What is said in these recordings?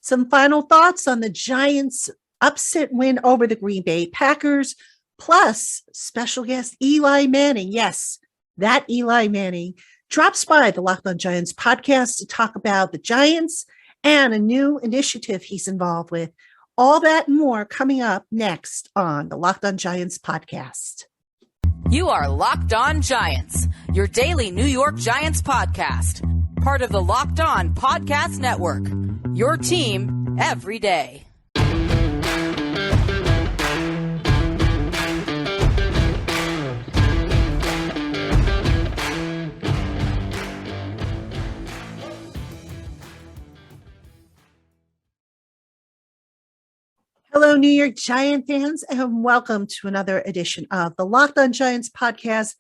some final thoughts on the Giants' upset win over the Green Bay Packers, plus special guest Eli Manning. Yes, that Eli Manning drops by the Locked On Giants podcast to talk about the Giants and a new initiative he's involved with. All that and more coming up next on the Locked On Giants podcast. You are Locked On Giants, your daily New York Giants podcast. Part of the Locked On Podcast Network, your team every day. Hello, New York Giant fans, and welcome to another edition of the Locked On Giants podcast,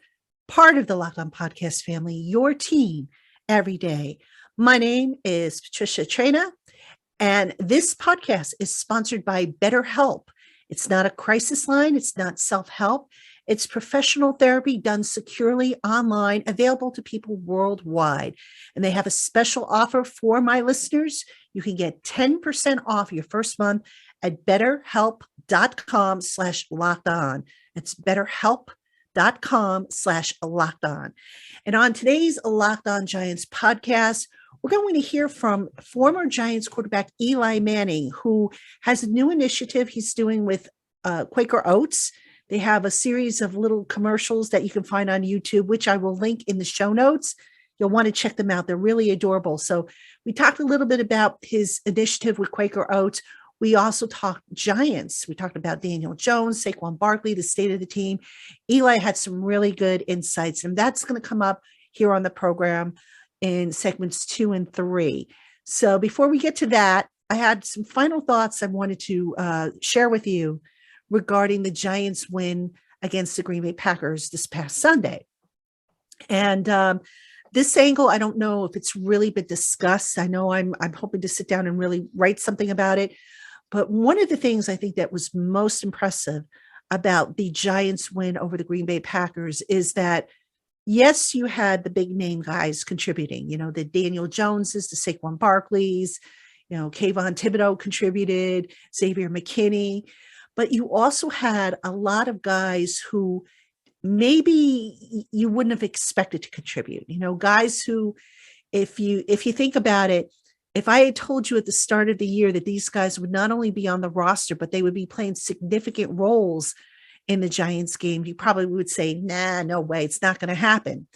part of the Locked On Podcast family, your team every day. My name is Patricia Traina, and this podcast is sponsored by BetterHelp. It's not a crisis line. It's not self-help. It's professional therapy done securely online, available to people worldwide. And they have a special offer for my listeners. You can get 10% off your first month at betterhelp.com/lockedon. It's betterhelp.com/lockedon. And on today's Locked On Giants podcast, we're going to hear from former Giants quarterback Eli Manning, who has a new initiative he's doing with Quaker Oats. They have a series of little commercials that you can find on YouTube, which I will link in the show notes. You'll want to check them out. They're really adorable. So we talked a little bit about his initiative with Quaker Oats. We also talked Giants. We talked about Daniel Jones, Saquon Barkley, the state of the team. Eli had some really good insights, and that's going to come up here on the program in segments 2 and 3. So before we get to that, I had some final thoughts I wanted to share with you regarding the Giants' win against the Green Bay Packers this past Sunday. And this angle, I don't know if it's really been discussed. I know I'm hoping to sit down and really write something about it. But one of the things I think that was most impressive about the Giants' win over the Green Bay Packers is that, yes, you had the big name guys contributing, the Daniel Joneses, the Saquon Barkleys, Kayvon Thibodeau contributed, Xavier McKinney, but you also had a lot of guys who maybe you wouldn't have expected to contribute, guys who, if you think about it, if I had told you at the start of the year that these guys would not only be on the roster, but they would be playing significant roles in the Giants game, you probably would say, nah, no way, it's not going to happen.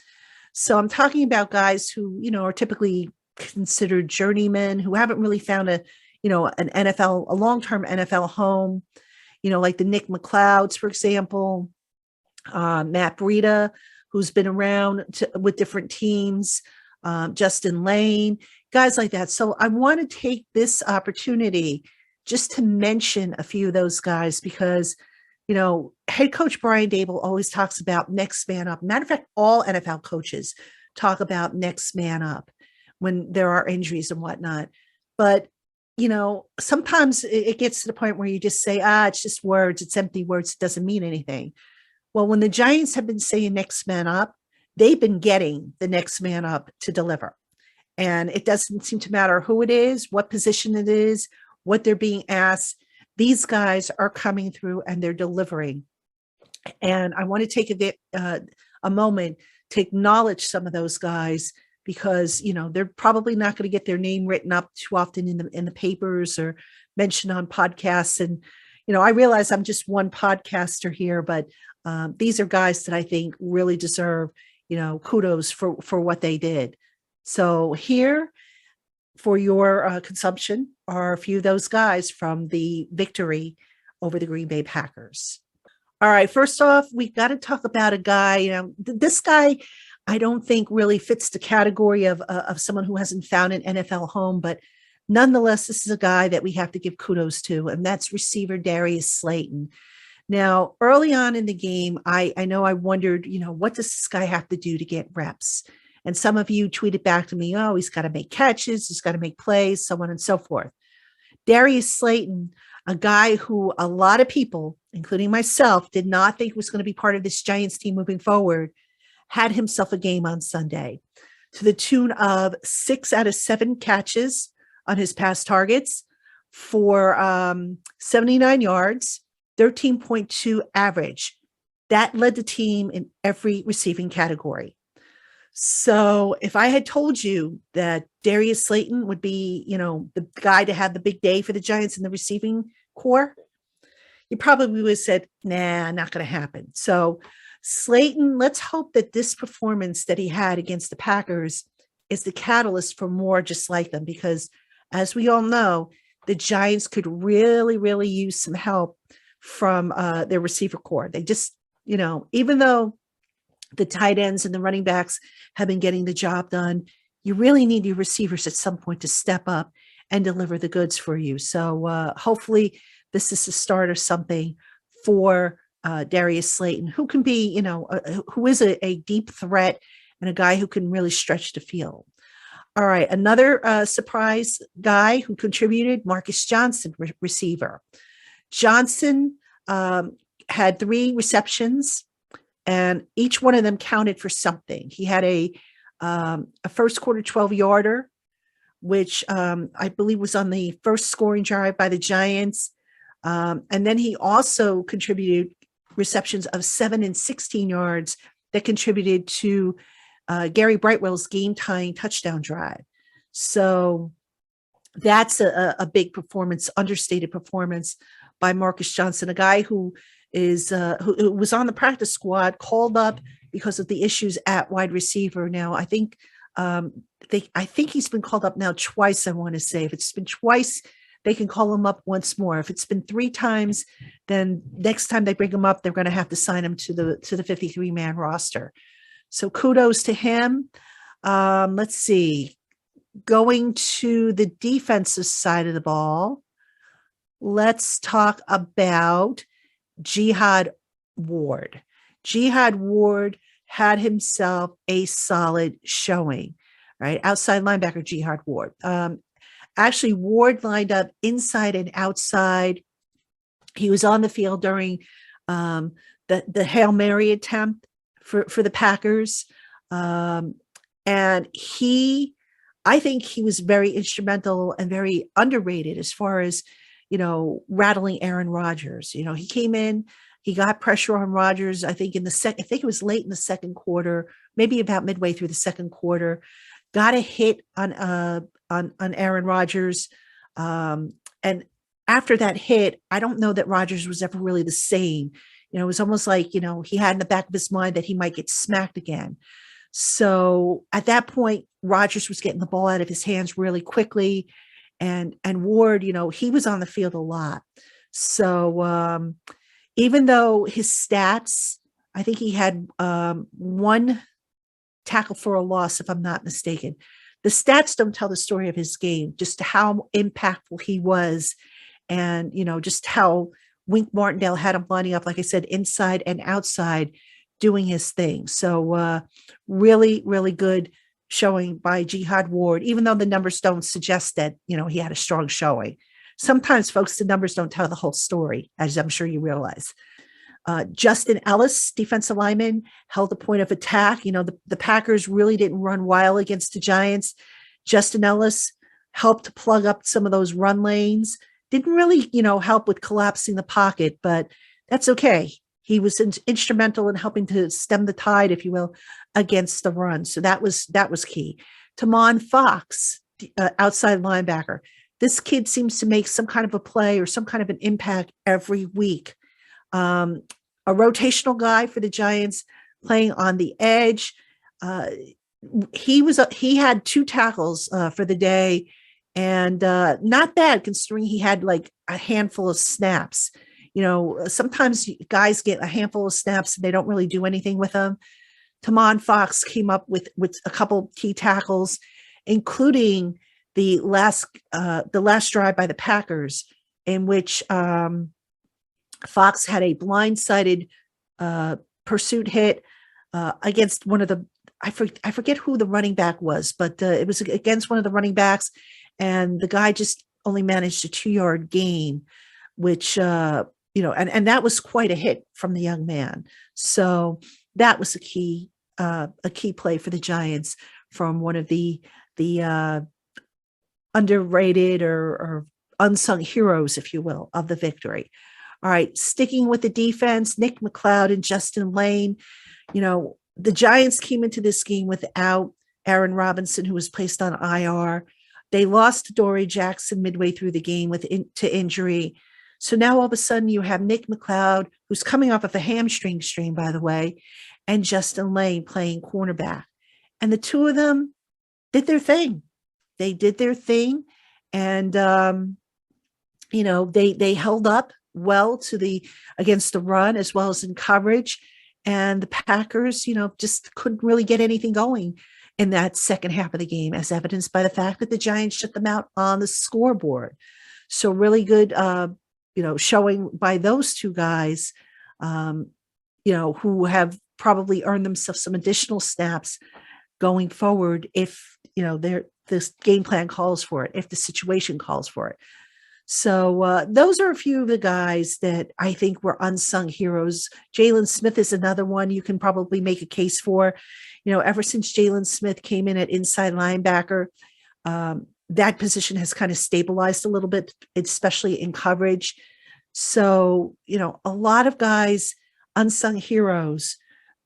So I'm talking about guys who, are typically considered journeymen, who haven't really found a long-term NFL home, like the Nick McLeods, for example, Matt Breida, who's been around with different teams, Justin Lane, guys like that. So I want to take this opportunity just to mention a few of those guys because, head coach Brian Daboll always talks about next man up. Matter of fact, all NFL coaches talk about next man up when there are injuries and whatnot. But, sometimes it gets to the point where you just say, it's just words. It's empty words. It doesn't mean anything. Well, when the Giants have been saying next man up, they've been getting the next man up to deliver. And it doesn't seem to matter who it is, what position it is, what they're being asked. These guys are coming through and they're delivering. And I want to take a moment to acknowledge some of those guys because, they're probably not going to get their name written up too often in the papers or mentioned on podcasts. And, I realize I'm just one podcaster here, but these are guys that I think really deserve, kudos for what they did. So here for your consumption are a few of those guys from the victory over the Green Bay Packers. All right, first off, we've got to talk about a guy, this guy I don't think really fits the category of someone who hasn't found an NFL home, but nonetheless, this is a guy that we have to give kudos to, and that's receiver Darius Slayton. Now, early on in the game, I know I wondered, what does this guy have to do to get reps? And some of you tweeted back to me, he's got to make catches, he's got to make plays, so on and so forth. Darius Slayton, a guy who a lot of people, including myself, did not think was going to be part of this Giants team moving forward, had himself a game on Sunday to the tune of 6 out of 7 catches on his pass targets, for 79 yards, 13.2 average. That led the team in every receiving category. So if I had told you that Darius Slayton would be, the guy to have the big day for the Giants in the receiving core, you probably would have said, nah, not going to happen. So Slayton, let's hope that this performance that he had against the Packers is the catalyst for more just like them, because as we all know, the Giants could really, really use some help from their receiver core. They just, even though the tight ends and the running backs have been getting the job done, you really need your receivers at some point to step up and deliver the goods for you. So hopefully this is the start of something for Darius Slayton, who can be, who is a deep threat and a guy who can really stretch the field. All right, another surprise guy who contributed, Marcus Johnson, receiver. Johnson had 3 receptions, and each one of them counted for something. He had a first quarter 12-yarder, which I believe was on the first scoring drive by the Giants. And then he also contributed receptions of 7 and 16 yards that contributed to Gary Brightwell's game-tying touchdown drive. So that's a big performance, understated performance by Marcus Johnson, a guy who was on the practice squad, called up because of the issues at wide receiver. Now, I think he's been called up now twice, I want to say. If it's been twice, they can call him up once more. If it's been 3 times, then next time they bring him up, they're going to have to sign him to the 53-man roster. So kudos to him. Let's see. Going to the defensive side of the ball, let's talk about Jihad Ward. Jihad Ward had himself a solid showing, right? Outside linebacker Jihad Ward. Actually, Ward lined up inside and outside. He was on the field during the Hail Mary attempt for the Packers. And I think he was very instrumental and very underrated as far as, rattling Aaron Rodgers. He came in, he got pressure on Rodgers, I think I think it was late in the second quarter, maybe about midway through the second quarter, got a hit on Aaron Rodgers. And after that hit, I don't know that Rodgers was ever really the same. It was almost like, he had in the back of his mind that he might get smacked again. So at that point, Rodgers was getting the ball out of his hands really quickly. And Ward, he was on the field a lot. So even though his stats, I think he had 1 tackle for a loss, if I'm not mistaken. The stats don't tell the story of his game, just how impactful he was, and, just how Wink Martindale had him lining up, like I said, inside and outside, doing his thing. So really, really good showing by Jihad Ward, even though the numbers don't suggest that, he had a strong showing. Sometimes, folks, the numbers don't tell the whole story, as I'm sure you realize. Justin Ellis, defensive lineman, held the point of attack. The Packers really didn't run wild against the Giants. Justin Ellis helped plug up some of those run lanes. Didn't really, help with collapsing the pocket, but that's okay. He was instrumental in helping to stem the tide, if you will, against the run. So that was key. Tamon Fox, outside linebacker. This kid seems to make some kind of a play or some kind of an impact every week. A rotational guy for the Giants, playing on the edge. He had 2 tackles for the day, and not bad considering he had like a handful of snaps. Sometimes guys get a handful of snaps and they don't really do anything with them. Tamon Fox came up with a couple key tackles, including the last drive by the Packers, in which Fox had a blindsided pursuit hit against one of the, I forget who the running back was, but it was against one of the running backs, and the guy just only managed a 2-yard gain, which and that was quite a hit from the young man. So that was a key play for the Giants from one of the underrated or unsung heroes, if you will, of the victory. All right, sticking with the defense, Nick McLeod and Justin Lane. The Giants came into this game without Aaron Robinson, who was placed on IR. They lost to Dory Jackson midway through the game to injury. So now all of a sudden you have Nick McLeod, who's coming off of a hamstring strain, by the way, and Justin Lane playing cornerback. And the two of them did their thing. They did their thing. And, they held up well against the run as well as in coverage. And the Packers, just couldn't really get anything going in that second half of the game, as evidenced by the fact that the Giants shut them out on the scoreboard. So really good, showing by those two guys, who have probably earned themselves some additional snaps going forward if, this game plan calls for it, if the situation calls for it. So those are a few of the guys that I think were unsung heroes. Jalen Smith is another one you can probably make a case for. Ever since Jalen Smith came in at inside linebacker, that position has kind of stabilized a little bit, especially in coverage. So, a lot of guys, unsung heroes,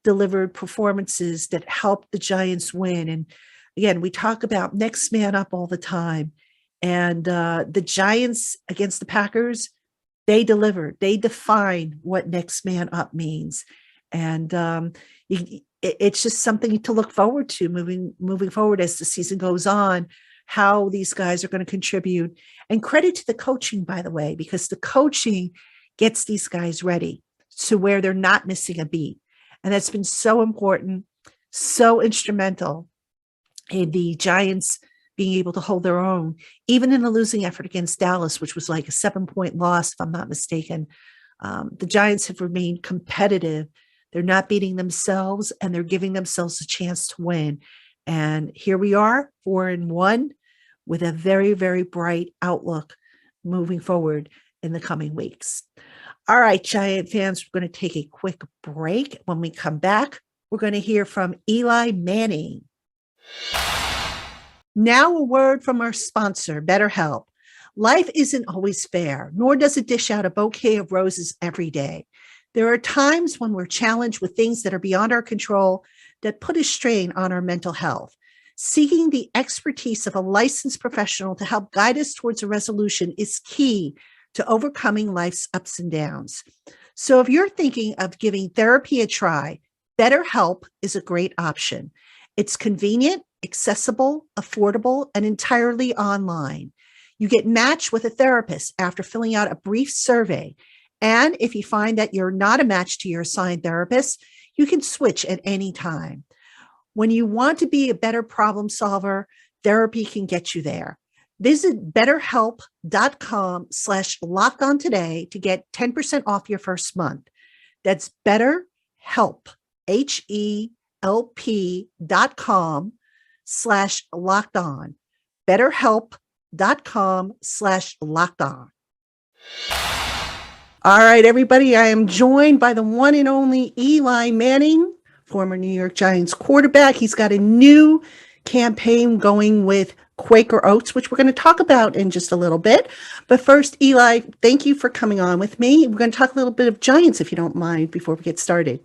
delivered performances that helped the Giants win. And again, we talk about next man up all the time. And the Giants against the Packers, they delivered. They defined what next man up means. And it's just something to look forward to moving forward as the season goes on, how these guys are going to contribute. And credit to the coaching, by the way, because the coaching gets these guys ready to where they're not missing a beat. And that's been so important, so instrumental in the Giants being able to hold their own, even in a losing effort against Dallas, which was like a 7-point loss, if I'm not mistaken. The Giants have remained competitive. They're not beating themselves, and they're giving themselves a chance to win. And here we are, 4-1, with a very, very bright outlook moving forward in the coming weeks. All right, Giant fans, we're going to take a quick break. When we come back, we're going to hear from Eli Manning. Now a word from our sponsor, BetterHelp. Life isn't always fair, nor does it dish out a bouquet of roses every day. There are times when we're challenged with things that are beyond our control that put a strain on our mental health. Seeking the expertise of a licensed professional to help guide us towards a resolution is key to overcoming life's ups and downs. So if you're thinking of giving therapy a try, BetterHelp is a great option. It's convenient, accessible, affordable, and entirely online. You get matched with a therapist after filling out a brief survey. And if you find that you're not a match to your assigned therapist, you can switch at any time. When you want to be a better problem solver, therapy can get you there. Visit betterhelp.com/lockedon today to get 10% off your first month. That's BetterHelp, HELP.com/lockedon. BetterHelp.com/lockedon. All right, everybody, I am joined by the one and only Eli Manning, former New York Giants quarterback. He's got a new campaign going with Quaker Oats, which we're going to talk about in just a little bit. But first, Eli, thank you for coming on with me. We're going to talk a little bit of Giants, if you don't mind, before we get started.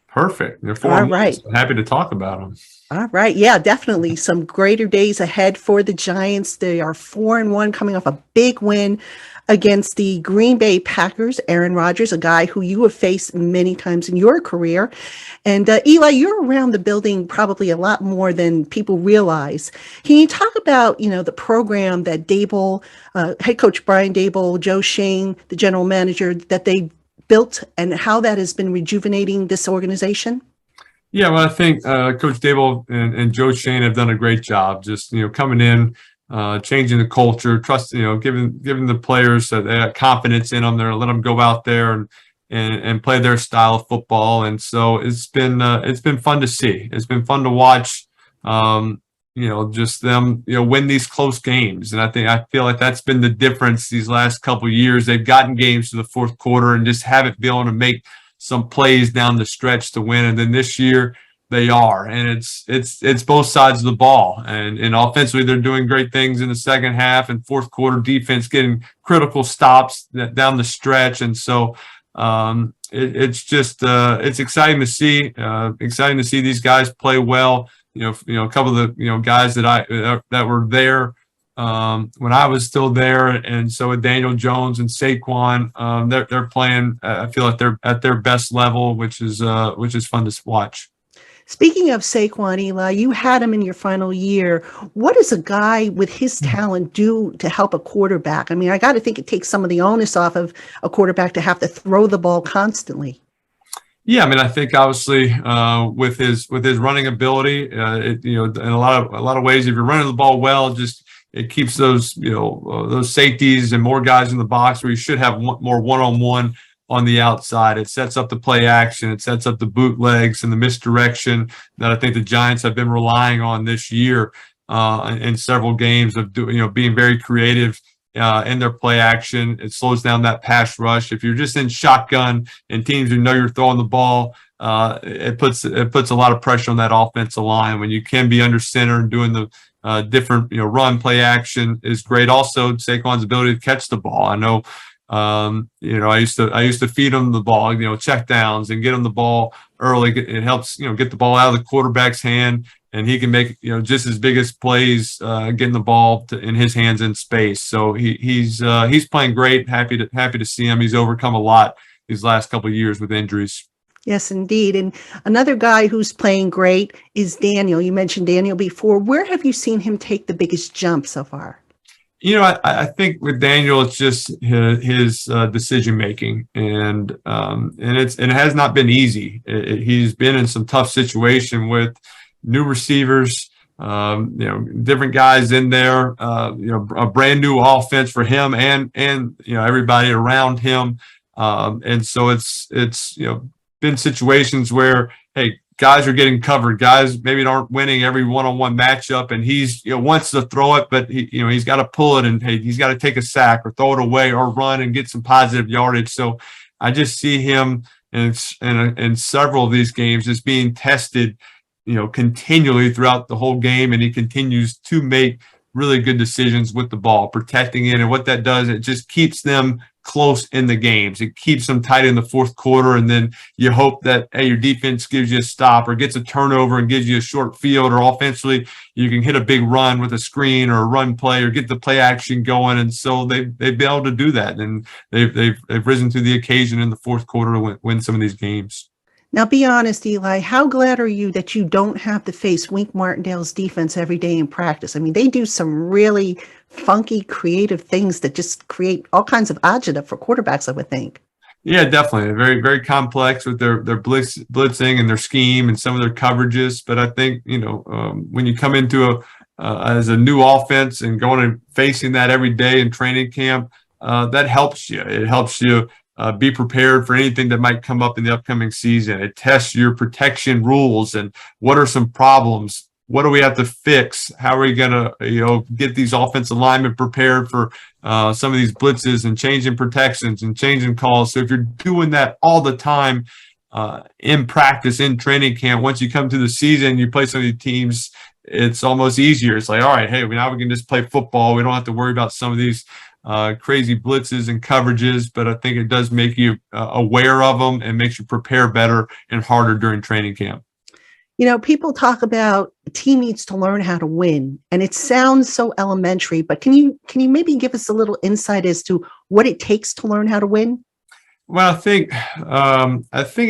Perfect. They're 4 months. I'm happy to talk about them. All right. Yeah, definitely. Some greater days ahead for the Giants. They are 4-1, coming off a big win against the Green Bay Packers. Aaron Rodgers, a guy who you have faced many times in your career. And Eli, you're around the building probably a lot more than people realize. Can you talk about, the program that Dable, head coach Brian Dable, Joe Schoen, the general manager, that they built, and how that has been rejuvenating this organization? Yeah, well, I think Coach Dable and Joe Schoen have done a great job just, coming in, changing the culture, giving the players that they have confidence in them. They're let them go out there and play their style of football. And so it's been fun to see. It's been fun to watch, just them, win these close games. And I feel like that's been the difference these last couple of years. They've gotten games to the fourth quarter and just haven't been able to make some plays down the stretch to win. And then this year, they are, and it's both sides of the ball. And offensively, they're doing great things in the second half and fourth quarter. Defense getting critical stops down the stretch, and so it's just it's exciting to see. Exciting to see these guys play well. A couple of the guys that were there when I was still there, and so with Daniel Jones and Saquon, they're playing. I feel like they're at their best level, which is fun to watch. Speaking of Saquon, Eli, you had him in your final year. What does a guy with his talent do to help a quarterback? I mean, I got to think it takes some of the onus off of a quarterback to have to throw the ball constantly. Yeah, I mean, I think obviously with his running ability, in a lot of ways, if you're running the ball well, it keeps those those safeties and more guys in the box where you should have more one-on-one on the outside. It sets up the play action. It sets up the bootlegs and the misdirection that I think the Giants have been relying on this year in several games of being very creative in their play action. It slows down that pass rush. If you're just in shotgun and teams who know you're throwing the ball, it puts a lot of pressure on that offensive line. When you can be under center and doing the different run play action is great. Also, Saquon's ability to catch the ball. I know. I used to feed him the ball, check downs and get him the ball early. It helps, get the ball out of the quarterback's hand, and he can make, just as big as plays, getting the ball in his hands in space. So he's playing great. Happy to see him. He's overcome a lot these last couple of years with injuries. Yes, indeed. And another guy who's playing great is Daniel. You mentioned Daniel before. Where have you seen him take the biggest jump so far? I think with Daniel, it's just his decision making, and it has not been easy. He's been in some tough situation with new receivers, different guys in there, a brand new offense for him and everybody around him, and so it's been situations where, hey, guys are getting covered. Guys maybe aren't winning every one-on-one matchup, and he's wants to throw it, but he's got to pull it, and hey, he's got to take a sack or throw it away or run and get some positive yardage. So I just see him in several of these games just being tested, continually throughout the whole game, and he continues to make really good decisions with the ball, protecting it, and what that does, it just keeps them close in the games. It keeps them tight in the fourth quarter, and then you hope that your defense gives you a stop or gets a turnover and gives you a short field, or offensively you can hit a big run with a screen or a run play or get the play action going. And so they've been able to do that, and they've risen to the occasion in the fourth quarter to win some of these games. Now, be honest, Eli, how glad are you that you don't have to face Wink Martindale's defense every day in practice? I mean, they do some really funky, creative things that just create all kinds of agita for quarterbacks, I would think. Yeah, definitely. Very, very complex with their blitzing and their scheme and some of their coverages. But I think, when you come into as a new offense and going and facing that every day in training camp, that helps you. It helps you be prepared for anything that might come up in the upcoming season. It tests your protection rules and what are some problems. What do we have to fix? How are we going to, get these offensive linemen prepared for some of these blitzes and changing protections and changing calls? So if you're doing that all the time in practice, in training camp, once you come to the season, you play some of these teams, it's almost easier. It's like, all right, hey, now we can just play football. We don't have to worry about some of these crazy blitzes and coverages, but I think it does make you aware of them and makes you prepare better and harder during training camp. People talk about a team needs to learn how to win, and it sounds so elementary, but can you maybe give us a little insight as to what it takes to learn how to win? Well, I think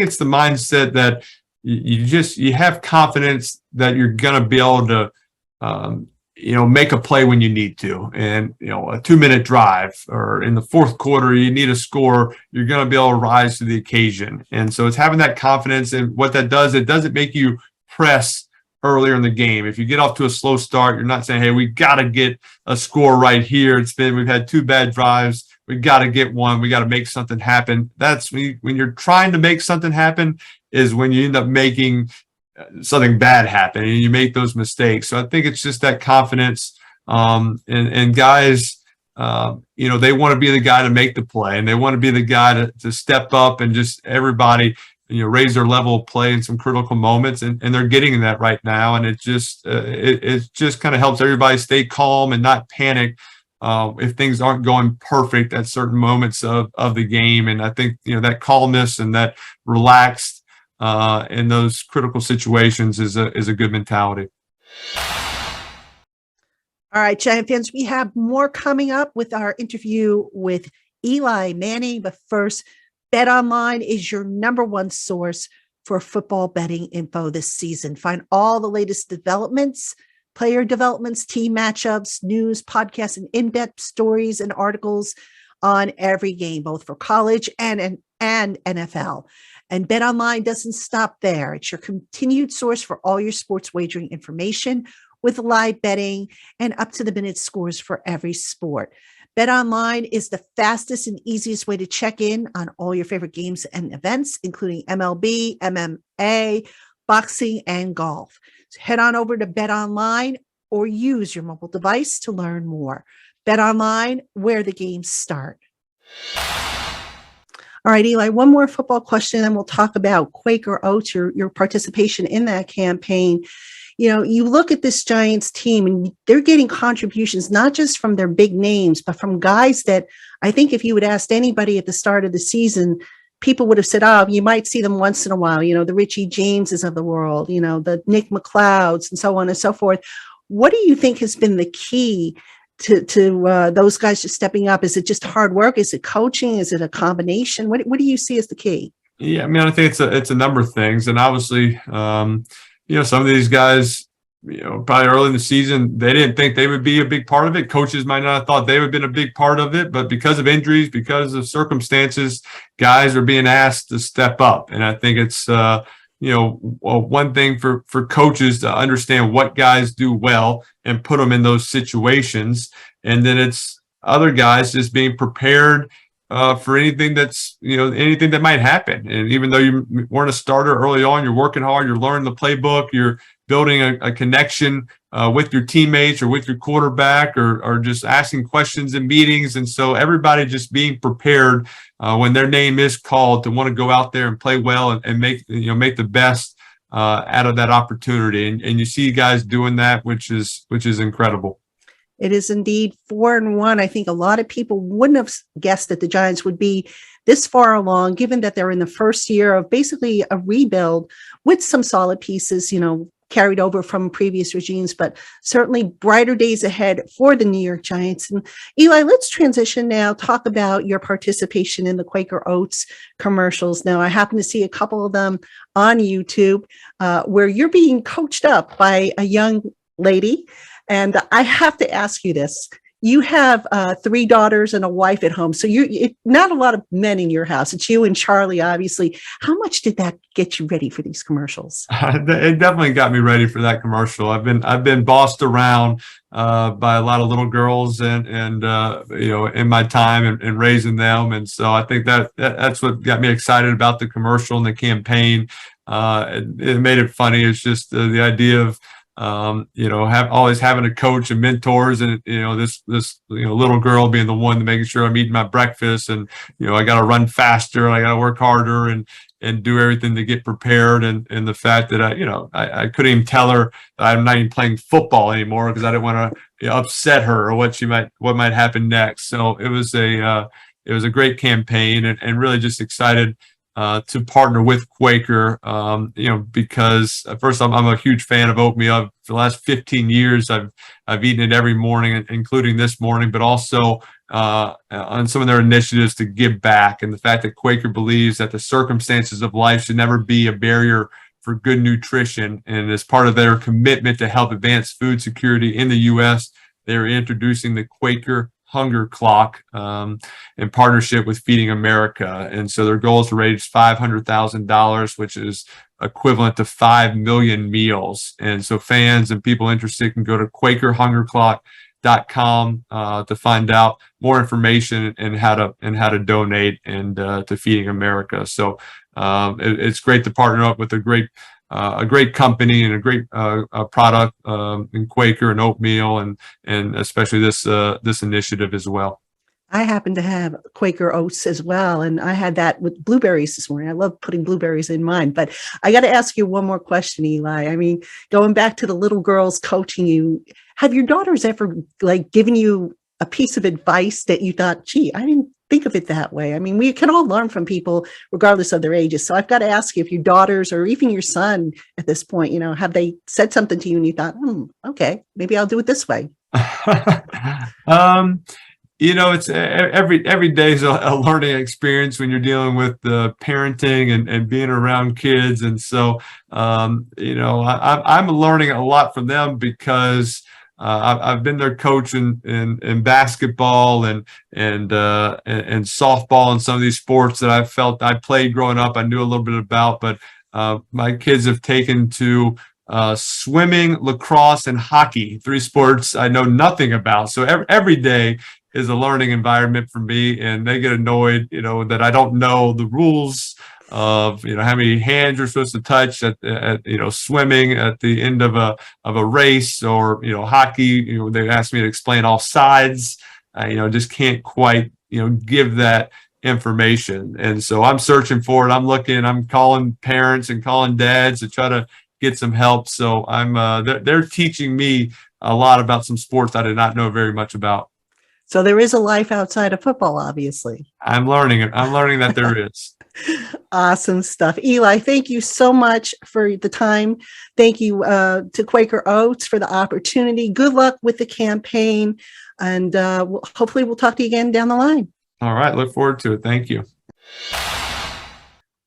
it's the mindset that you have confidence that you're going to be able to, make a play when you need to, and a 2-minute drive or in the fourth quarter, you need a score, you're going to be able to rise to the occasion. And so it's having that confidence, and what that does, it doesn't make you press earlier in the game. If you get off to a slow start, you're not saying, hey, we got to get a score right here. We've had 2 bad drives. We got to get one. We got to make something happen. That's when you're trying to make something happen is when you end up making something bad happen and you make those mistakes. So I think it's just that confidence. And guys, they want to be the guy to make the play, and they want to be the guy to step up, and just everybody raise their level of play in some critical moments, and they're getting that right now. And it just kind of helps everybody stay calm and not panic if things aren't going perfect at certain moments of the game. And I think that calmness and that relaxed in those critical situations is a good mentality. All right, Giant fans, we have more coming up with our interview with Eli Manning. But first, BetOnline is your number one source for football betting info this season. Find all the latest developments, player developments, team matchups, news, podcasts, and in-depth stories and articles on every game, both for college and NFL. And BetOnline doesn't stop there. It's your continued source for all your sports wagering information, with live betting and up-to-the-minute scores for every sport. BetOnline is the fastest and easiest way to check in on all your favorite games and events, including MLB, MMA, boxing, and golf. So head on over to BetOnline or use your mobile device to learn more. BetOnline, where the games start. All right, Eli, one more football question, and we'll talk about Quaker Oats, your participation in that campaign. You look at this Giants team and they're getting contributions, not just from their big names, but from guys that I think if you would ask anybody at the start of the season, people would have said, oh, you might see them once in a while, the Richie Jameses of the world, the Nick McLeods and so on and so forth. What do you think has been the key to those guys just stepping up? Is it just hard work? Is it coaching? Is it a combination? What do you see as the key? Yeah, I mean, I think it's a number of things. And obviously, some of these guys, probably early in the season, they didn't think they would be a big part of it. Coaches might not have thought they would have been a big part of it, but because of injuries, because of circumstances, guys are being asked to step up. And I think it's, one thing for coaches to understand what guys do well and put them in those situations. And then it's other guys just being prepared for anything anything that might happen. And even though you weren't a starter early on, you're working hard, you're learning the playbook, you're building a connection with your teammates or with your quarterback, or just asking questions in meetings. And so everybody just being prepared when their name is called to want to go out there and play well and make the best out of that opportunity. And you see guys doing that, which is incredible. It is indeed 4-1. I think a lot of people wouldn't have guessed that the Giants would be this far along, given that they're in the first year of basically a rebuild with some solid pieces, carried over from previous regimes, but certainly brighter days ahead for the New York Giants. And Eli, let's transition now, talk about your participation in the Quaker Oats commercials. Now, I happen to see a couple of them on YouTube where you're being coached up by a young lady. And I have to ask you this. You have 3 daughters and a wife at home. So not a lot of men in your house. It's you and Charlie, obviously. How much did that get you ready for these commercials? It definitely got me ready for that commercial. I've been bossed around by a lot of little girls and in my time and raising them. And so I think that's what got me excited about the commercial and the campaign. It made it funny. It's just the idea of always having a coach and mentors, and this little girl being the one to making sure I'm eating my breakfast, and I got to run faster and I got to work harder and do everything to get prepared, and the fact that I couldn't even tell her that I'm not even playing football anymore because I didn't want to upset her or what might happen next. So it was a great campaign, and really just excited to partner with Quaker, because first I'm a huge fan of oatmeal. For the last 15 years, I've eaten it every morning, including this morning, but also on some of their initiatives to give back, and the fact that Quaker believes that the circumstances of life should never be a barrier for good nutrition. And as part of their commitment to help advance food security in the U.S., they're introducing the Quaker Hunger Clock in partnership with Feeding America. And so their goal is to raise $500,000, which is equivalent to 5 million meals. And so fans and people interested can go to QuakerHungerClock.com to find out more information and how to donate and to Feeding America. So it's great to partner up with a great company and a great product in Quaker and oatmeal, and especially this initiative as well. I happen to have Quaker Oats as well. And I had that with blueberries this morning. I love putting blueberries in mine. But I got to ask you one more question, Eli. I mean, going back to the little girls coaching you, have your daughters ever like given you a piece of advice that you thought, gee, I didn't think of it that way? I mean, we can all learn from people regardless of their ages. So I've got to ask you if your daughters or even your son at this point, have they said something to you and you thought, okay, maybe I'll do it this way? It's every day is a learning experience when you're dealing with parenting and being around kids. And so, I'm learning a lot from them because I've been their coach in basketball and softball and some of these sports that I felt I played growing up. I knew a little bit about, but my kids have taken to swimming, lacrosse, and hockey, 3 sports I know nothing about. So every day is a learning environment for me, and they get annoyed, that I don't know the rules of, how many hands you're supposed to touch at swimming at the end of a race, or, hockey, they ask me to explain all sides. Just can't quite, give that information. And so I'm searching for it. I'm calling parents and calling dads to try to get some help. So they're teaching me a lot about some sports I did not know very much about. So there is a life outside of football, obviously. I'm learning it. I'm learning that there is. Awesome stuff. Eli, thank you so much for the time. Thank you to Quaker Oats for the opportunity. Good luck with the campaign. And hopefully we'll talk to you again down the line. All right. Look forward to it. Thank you.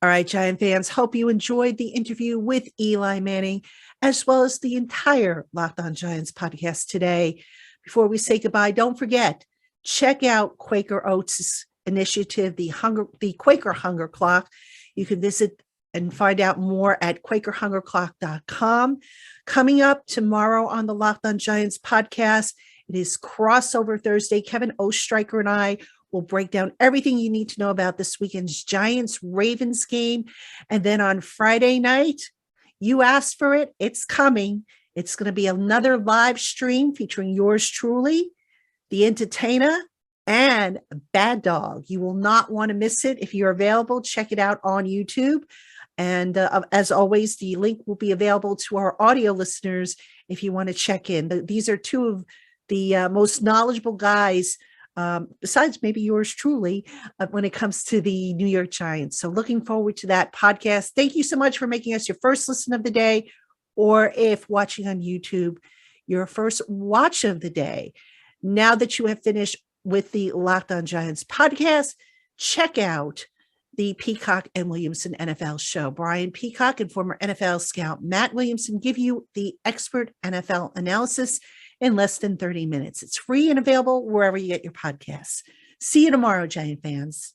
All right, Giant fans, hope you enjoyed the interview with Eli Manning, as well as the entire LockedOn Giants podcast today. Before we say goodbye, don't forget, check out Quaker Oats' initiative, the Quaker Hunger Clock. You can visit and find out more at QuakerHungerClock.com. Coming up tomorrow on the LockedOn Giants podcast, it is Crossover Thursday. Kevin Ostreicher and I will break down everything you need to know about this weekend's Giants-Ravens game. And then on Friday night, you asked for it, it's coming. It's going to be another live stream featuring yours truly, the entertainer, and Bad Dog. You will not want to miss it. If you're available, check it out on YouTube. And as always, the link will be available to our audio listeners if you want to check in. These are 2 of the most knowledgeable guys, besides maybe yours truly, when it comes to the New York Giants. So looking forward to that podcast. Thank you so much for making us your first listen of the day, or if watching on YouTube, your first watch of the day. Now that you have finished with the LockedOn Giants podcast, check out the Peacock and Williamson NFL show. Brian Peacock and former NFL scout Matt Williamson give you the expert NFL analysis in less than 30 minutes. It's free and available wherever you get your podcasts. See you tomorrow, Giant fans.